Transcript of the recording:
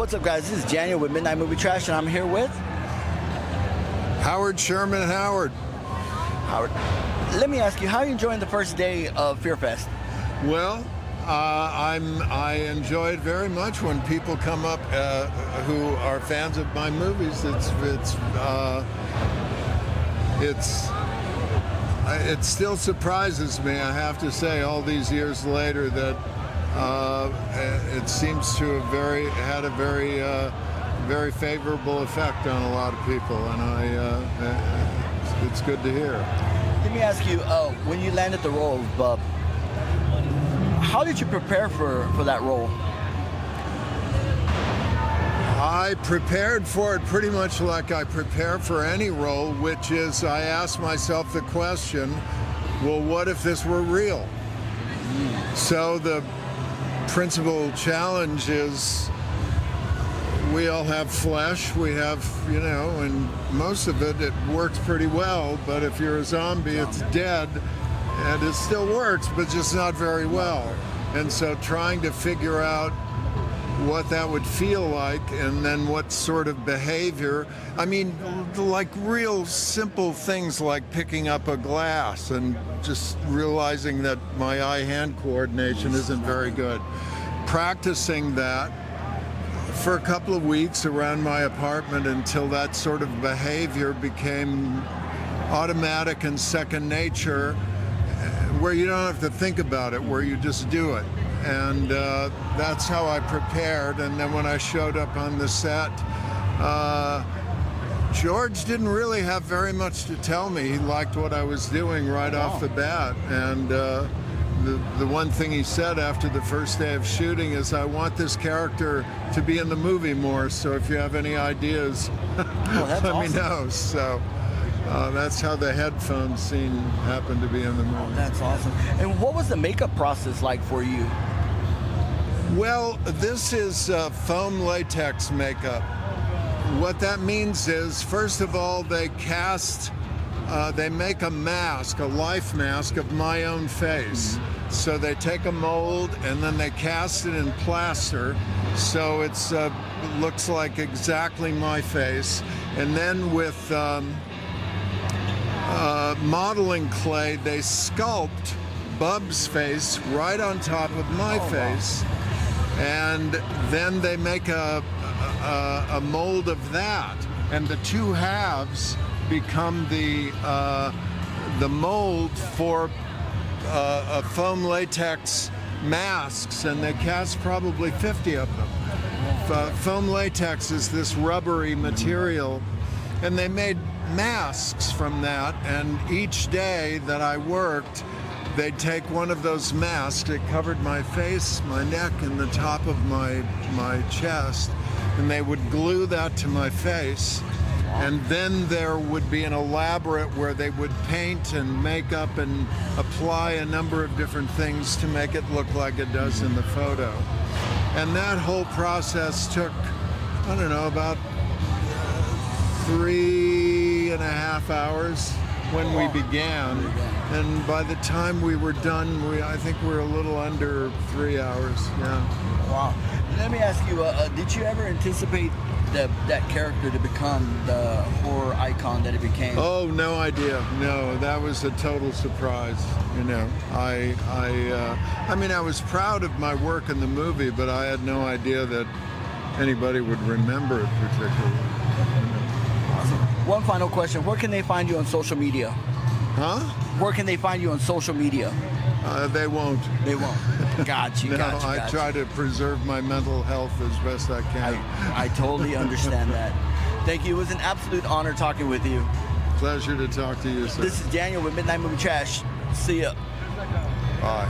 What's up, guys? This is Daniel with Midnight Movie Trash, and I'm here with Howard Sherman. Howard. Let me ask you, how are you enjoying the first day of Fear Fest? Well, I enjoy it very much when people come up who are fans of my movies. It still surprises me, I have to say, all these years later, that it seems to have had a very favorable effect on a lot of people, and it's good to hear. Let me ask you, when you landed the role of Bub, how did you prepare for that role? I prepared for it pretty much like I prepare for any role, which is I ask myself the question, well, what if this were real? So the principal challenge is we all have flesh, we have, and most of it works pretty well, but if you're a zombie, it's dead, and it still works, but just not very well. And so trying to figure out what that would feel like, and then what sort of behavior. I mean, like real simple things like picking up a glass and just realizing that my eye-hand coordination isn't very good. Practicing that for a couple of weeks around my apartment until that sort of behavior became automatic and second nature, where you don't have to think about it, where you just do it. And that's how I prepared. And then when I showed up on the set, George didn't really have very much to tell me. He liked what I was doing right off the bat. And the one thing he said after the first day of shooting is, I want this character to be in the movie more, so if you have any ideas, let me know. So that's how the headphone scene happened to be in the movie. That's awesome. And what was the makeup process like for you? Well, this is foam latex makeup. What that means is, first of all, they make a mask, a life mask of my own face. So they take a mold and then they cast it in plaster, so it looks like exactly my face. And then with modeling clay, they sculpt Bub's face right on top of my face. Wow. And then they make a mold of that, and the two halves become the mold for foam latex masks, and they cast probably 50 of them. Foam latex is this rubbery material, and they made masks from that, and each day that I worked, they'd take one of those masks. It covered my face, my neck, and the top of my chest, and they would glue that to my face. And then there would be an elaborate where they would paint and make up and apply a number of different things to make it look like it does in the photo. And that whole process took, I don't know, about 3.5 hours when we began. And by the time we were done, I think we were a little under 3 hours. Yeah. Wow. Let me ask you, did you ever anticipate that character to become the horror icon that it became? Oh, no idea. No, that was a total surprise. I mean, I was proud of my work in the movie, but I had no idea that anybody would remember it particularly. Awesome. One final question: where can they find you on social media? Huh? Where can they find you on social media? They won't. They won't. Got you. No, got you. I try to preserve my mental health as best I can. I totally understand that. Thank you. It was an absolute honor talking with you. Pleasure to talk to you, sir. This is Daniel with Midnight Movie Trash. See ya. Bye.